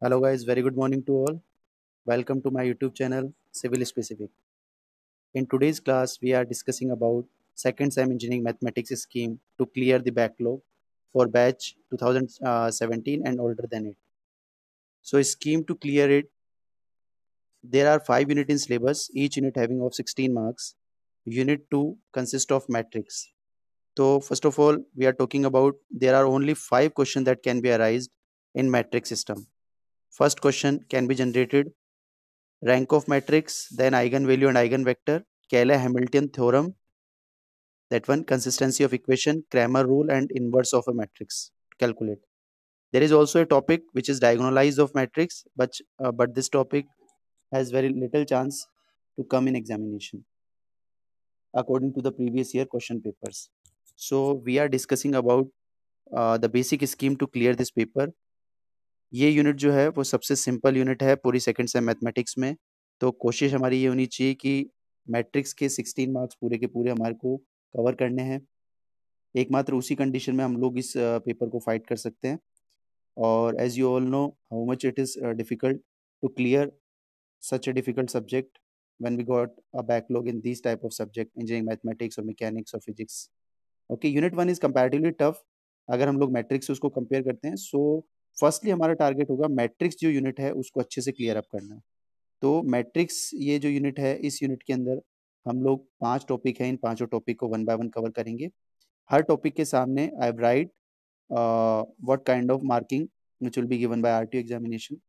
Hello guys, very good morning to all. Welcome to my YouTube channel Civil Specific. In today's class, we are discussing about second sem engineering mathematics scheme to clear the backlog for batch 2017 and older than it. So scheme to clear it, there are 5 units in syllabus, each unit having of 16 marks. Unit 2 consists of matrix. So first of all, we are talking about there are only 5 questions that can be arised in matrix system. First question can be generated rank of matrix, then eigenvalue and eigenvector, Cayley-Hamilton theorem, that one, consistency of equation, Cramer rule, and inverse of a matrix. Calculate. There is also a topic which is diagonalize of matrix, but this topic has very little chance to come in examination according to the previous year question papers. So we are discussing about the basic scheme to clear this paper. ये unit जो है वो सबसे simple unit है पूरी second same mathematics में। तो कोशिश हमारी ये होनी चाहिए कि मैट्रिक्स के 16 मार्क्स पूरे के पूरे हमारे को कवर करने हैं। एकमात्र उसी कंडीशन में हम लोग इस पेपर को फाइट कर सकते हैं। और as you all know how much it is difficult to clear such a difficult subject when we got a backlog in these type of subject engineering mathematics or mechanics or physics. Okay, unit 1 is comparatively tough अगर हम लोग matrix से उसको compare करते हैं। So firstly हमारा target होगा matrix जो यूनिट है उसको अच्छे से क्लियर अप करना। तो मैट्रिक्स ये जो यूनिट है इस यूनिट के अंदर हम लोग 5 टॉपिक हैं, इन पांचों टॉपिक को वन बाय वन कवर करेंगे। हर टॉपिक के सामने आई right what kind of marking which will be given by RTO examination,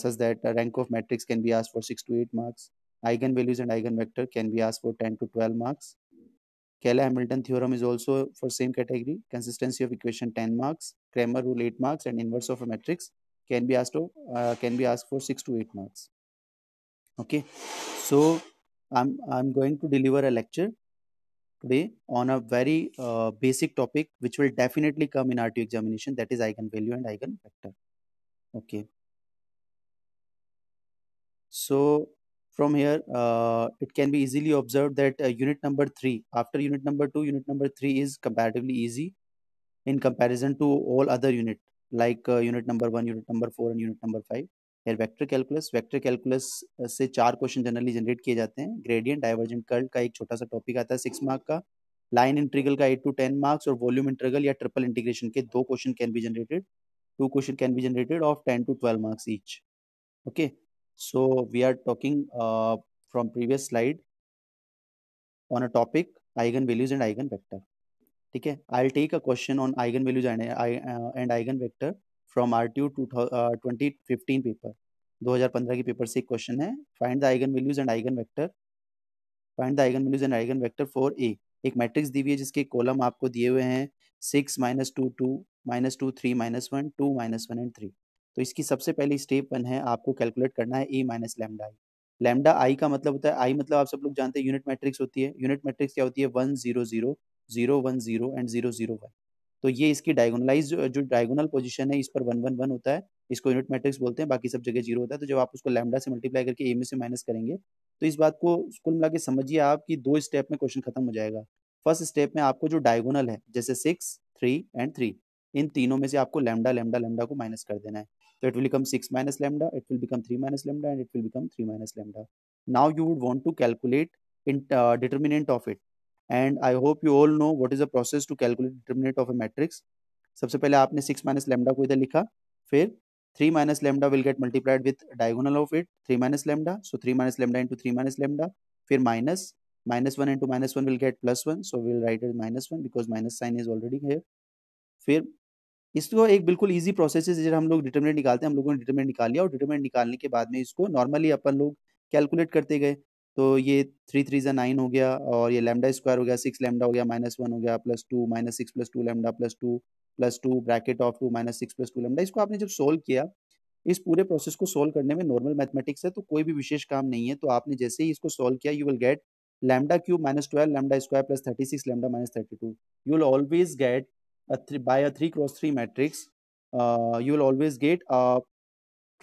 such that rank of matrix can be asked for 6 to 8 marks. Eigenvalues and eigenvector can be asked for 10 to 12 marks. Cayley-Hamilton theorem is also for same category. Consistency of equation 10 marks. Cramer rule 8 marks, and inverse of a matrix can be asked for 6 to 8 marks. Okay, so I'm going to deliver a lecture today on a very basic topic which will definitely come in RTO examination, that is eigenvalue and eigenvector. Okay, so from here it can be easily observed that unit number 3 after unit number 2, unit number 3 is comparatively easy in comparison to all other unit like unit number 1, unit number 4 and unit number 5. Here vector calculus से 4 question generally generate किए जाते हैं। Gradient divergent curl का एक छोटा सा topic आता है 6 मार्क का। लाइन इंटीग्रल का 8 to 10 मार्क्स और वॉल्यूम इंटीग्रल या ट्रिपल इंटीग्रेशन के 2 question can be generated, 2 question can be generated of 10 to 12 marks each. Okay, so we are talking from previous slide on a topic eigenvalues and eigenvector. ठीक है, I'll take a question on eigenvalues and eigenvector from RTU 2015 paper, 2015 के paper से एक question है। Find the eigenvalues and eigenvector, find the eigenvalues and eigenvector for a. एक matrix दी हुई है जिसके कॉलम आपको दिए हुए हैं 6 -2 2 -2 3 -1 2 -1 एंड 3। तो इसकी सबसे पहली स्टेप 1 है, आपको कैलकुलेट करना है ए माइनस लैम्डा आई। लैम्डा आई का मतलब होता है, आई मतलब आप सब लोग जानते हैं यूनिट मैट्रिक्स होती है। यूनिट मैट्रिक्स क्या होती है? 1 0 0 0 1 0 एंड 0 0 1। तो ये इसकी डायगोनलाइज जो डायगोनल पोजीशन है इस पर 1 1 1 होता है, इसको यूनिट मैट्रिक्स बोलते हैं। बाकी सब जगह जीरो होता है। तो जब आप उसको लैम्डा से मल्टीप्लाई करके ए में से माइनस करेंगे तो इस बात को कुल मिला के समझिए आप कि 2 स्टेप में क्वेश्चन खत्म हो जाएगा। फर्स्ट स्टेप में आपको जो डायगोनल है जैसे 6 3 एंड 3, इन तीनों में से आपको लैम्डा लैम्डा लैम्डा को माइनस कर देना है। तो it will become 6 minus lambda, it will become 3 minus lambda, and it will become 3 minus lambda. Now you would want to calculate in determinant of it, and I hope you all know what is the process to calculate determinant of a matrix. सबसे पहले आपने 6 minus lambda को इधर लिखा, फिर 3 minus lambda will get multiplied with diagonal of it 3 minus lambda, so 3 minus lambda into 3 minus lambda, फिर minus 1 into minus 1 will get plus 1, so we will write it minus 1 because minus sign is already here। फिर इसको एक बिल्कुल easy process है, जब हम लोग determinant निकालते हैं, हम लोगों ने डिटरमिनेंट निकाल लिया और डिटरमिनेंट निकालने के बाद में इसको नॉर्मली अपन लोग कैलकुलेट करते गए। तो ये 3 3 ज़ा 9 हो गया और ये लैम्डा स्क्वायर हो गया, 6 लैम्डा हो गया, -1 हो गया, +2 -6 +2 लैम्डा +2 ब्रैकेट ऑफ 2 -6 +2 लैम्डा। इसको आपने जब सोल्व किया, इस पूरे प्रोसेस को सोल्व करने में नॉर्मल मैथमेटिक्स है तो कोई भी विशेष काम नहीं है। तो आपने जैसे ही इसको सोल्व किया, you will gate lambda cube -12 lambda square +36 lambda -32। You will always get by a 3 cross 3 matrix, you will always get a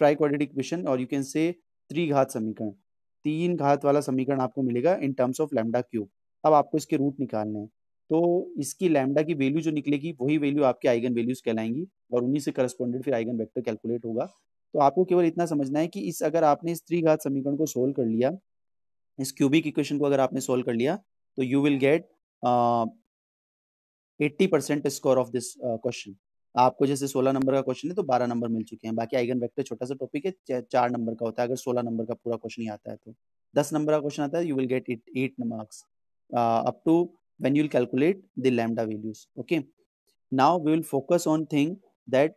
triquadratic equation और you can say 3 घात समीकरण, 3 घात वाला समीकरण आपको मिलेगा in terms of lambda cube. अब आपको इसके रूट निकालने हैं। तो इसकी लैम्डा की वैल्यू जो निकलेगी वही वैल्यू आपके आइगन वैल्यूज कहलाएंगी और उन्हीं से करस्पॉन्डेड फिर आइगन वेक्टर कैलकुलेट होगा। तो आपको केवल इतना समझना है कि इस अगर आपने इस त्रिघात समीकरण को सोल्व कर लिया, इस क्यूबिक इक्वेशन को अगर आपने सोल्व कर लिया, तो you will gate 80% score of this question. आपको जैसे 16 नंबर का क्वेश्चन है तो 12 नंबर मिल चुके हैं। बाकी आइगन वेक्टर छोटा सा टॉपिक है, 4 नंबर का होता है अगर 16 नंबर का पूरा क्वेश्चन ही आता है। तो 10 नंबर का क्वेश्चन आता है, you will get 8 marks up to when you will calculate the lambda values. Okay, now we will focus on thing that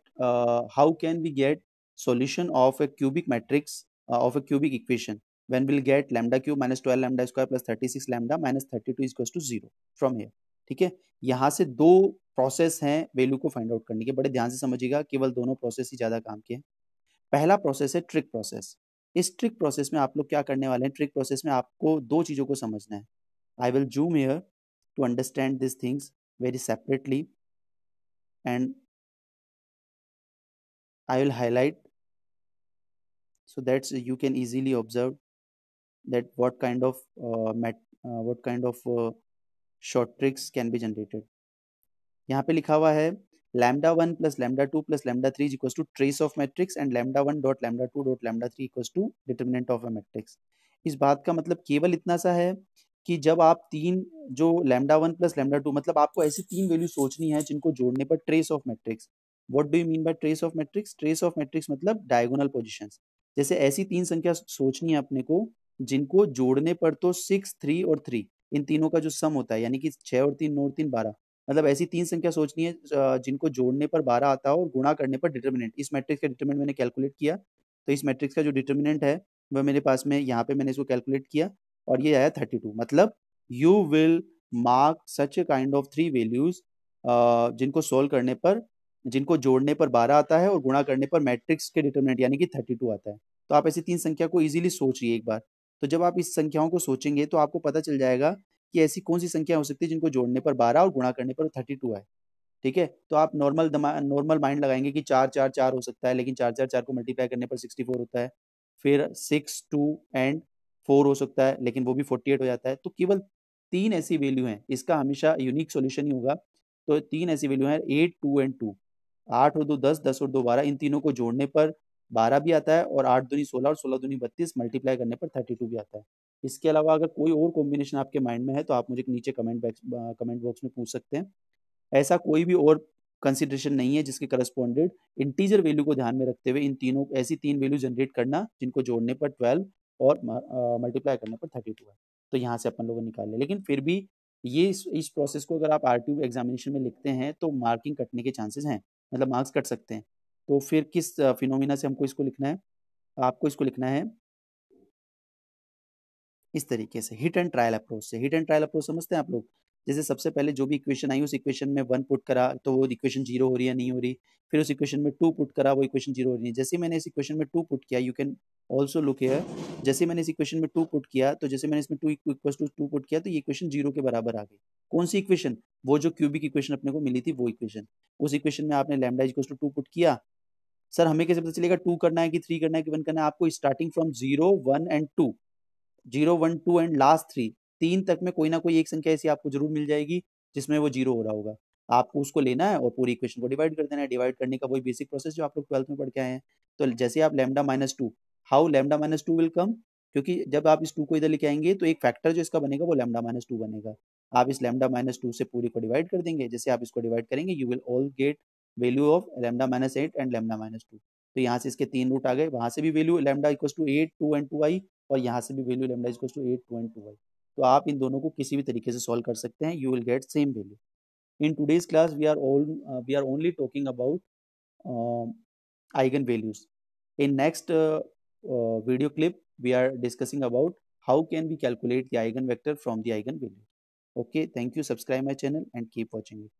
how can we get solution of a cubic matrix of a cubic equation when we'll get lambda cube minus 12 lambda square plus 36 lambda minus 32 is equals to 0 from here। ठीक है, यहाँ से दो process हैं value को find out करने के, बड़े ध्यान से समझिएगा, केवल दोनों प्रोसेस ही ज्यादा काम के हैं। पहला प्रोसेस है ट्रिक प्रोसेस। इस ट्रिक प्रोसेस में आप लोग क्या करने वाले हैं, ट्रिक प्रोसेस में आपको दो चीजों को समझना है। I will zoom here to understand these things very separately, and I will highlight so that you can easily observe that what kind of short tricks can be generated। यहाँ पे लिखा हुआ है lambda 1 plus lambda 2 plus lambda 3 equals to trace of matrix and lambda 1 dot lambda 2 dot lambda 3 equals to determinant of a matrix. इस बात का मतलब केवल इतना सा है कि जब आप तीन जो लैम्डा 1 प्लस लैम्डा 2 मतलब आपको ऐसी तीन वैल्यू सोचनी है जिनको जोड़ने पर trace of matrix. What do you mean by trace of matrix? Trace of matrix मतलब डायगोनल पोजीशंस। जैसे ऐसी तीन संख्या सोचनी है अपने को जिनको जोड़ने पर तो 6 3 और 3 इन तीनों का जो सम होता है यानी कि 6 और 3 9 और 3 12, मतलब ऐसी तीन संख्या सोचनी है जिनको जोड़ने पर 12 आता है और गुणा करने पर डिटर्मिनेंट। इस मैट्रिक्स का डिटर्मिनेंट मैंने कैलकुलेट किया, तो इस मैट्रिक्स का जो डिटर्मिनेंट है वह मेरे पास में यहाँ पे मैंने इसको कैलकुलेट किया और ये आया 32। मतलब you will mark such a kind of three values जिनको सोल्व करने पर, जिनको जोड़ने पर 12 आता है और गुणा करने पर मैट्रिक्स के डिटर्मिनेंट यानी कि 32 आता है। तो आप ऐसी तीन संख्या को इजीली सोचिए एक बार। तो जब आप इस संख्याओं को सोचेंगे तो आपको पता चल जाएगा कि ऐसी कौन सी संख्या हो सकती है जिनको जोड़ने पर 12 और गुणा करने पर 32 है। ठीक है, तो आप नॉर्मल माइंड लगाएंगे कि 4 4 4 हो सकता है, लेकिन 4 4 4 को मल्टीप्लाई करने पर 64 होता है। फिर 6 2 एंड 4 हो सकता है, लेकिन वो भी 48 हो जाता है। तो केवल तीन ऐसी वैल्यू हैं, इसका हमेशा यूनिक सॉल्यूशन ही होगा। तो तीन ऐसी वैल्यू हैं 8 2 एंड 2, 8 और 2 10, 10 और 2 12, इन तीनों को जोड़ने पर 12 भी आता है और 8 दूनी 16 और 16 दूनी 32 मल्टीप्लाई करने पर 32 भी आता है। इसके अलावा अगर कोई और कॉम्बिनेशन आपके माइंड में है तो आप मुझे नीचे कमेंट बॉक्स में पूछ सकते हैं। ऐसा कोई भी और कंसिडरेशन नहीं है जिसके करस्पॉन्डेड इंटीजर वैल्यू को ध्यान में रखते हुए इन तीनों ऐसी तीन वैल्यू जनरेट करना जिनको जोड़ने पर 12 और मल्टीप्लाई करने पर 32 है। तो यहाँ से अपन लोगों ने निकाल लिया। लेकिन फिर भी ये इस प्रोसेस को अगर आप आरटीयू एग्जामिनेशन में लिखते हैं तो मार्किंग कटने के चांसेस हैं, मतलब मार्क्स कट सकते हैं। तो फिर किस फिनोमिना से हमको इसको लिखना है? आपको इसको लिखना है इस तरीके से, हिट एंड ट्रायल अप्रोच से। हिट एंड ट्रायल अप्रोच समझते हैं आप लोग? जैसे सबसे पहले जो भी इक्वेशन आई उस इक्वेशन में 1 पुट करा तो वो इक्वेशन 0 हो रही है नहीं हो रही, फिर उस इक्वेशन में 2 पुट करा वो इक्वेशन 0 हो रही है। जैसे मैंने इस इक्वेशन में 2 पुट किया, you can also look here, जैसे मैंने इस इक्वेशन में 2 पुट किया तो जैसे मैंने इसमें 2 इक्वल्स टू 2 पुट किया तो ये इक्वेशन 0 के बराबर आ गई। कौन सी इक्वेशन? वो जो क्यूबिक इक्वेशन अपने को मिली थी वो इक्वेशन। उस इक्वेशन में आपने लैम्डा इक्वल्स टू 2 पुट किया। सर हमें कैसे पता चलेगा 2 करना है कि 3 करना है कि 1 करना है? आपको starting from 0 1 and 2, 0 1 2 and last 3, तीन तक में कोई ना कोई एक संख्या ऐसी आपको जरूर मिल जाएगी जिसमें वो 0 हो रहा होगा। आपको उसको लेना है और पूरी इक्वेशन को डिवाइड कर देना है। डिवाइड करने का वही बेसिक प्रोसेस जो आप लोग 12th में पढ़ के आए हैं। तो जैसे आप lambda minus two, how lambda minus two will come, क्योंकि जब आप इस 2 को इधर लेके आएंगे तो एक फैक्टर जो इसका बनेगा वो लैम्डा माइनस टू बनेगा। आप इस लैम्डा माइनस टू से पूरी को डिवाइड कर देंगे। जैसे आप इसको डिवाइड करेंगे you will all get value of lambda minus 8 and lambda minus two. तो यहाँ से इसके तीन रूट आ गए, वहां से भी value lambda equal to 8 2 and 2 i, और यहाँ से भी value lambda equal to 8 2 and 2 i. तो आप इन दोनों को किसी भी तरीके से सॉल्व कर सकते हैं, you will get same value. In today's class, we are only talking about eigenvalues. In next video clip, we are discussing about how can we calculate the eigenvector from the eigenvalue. Okay, thank you. Subscribe my channel and keep watching it.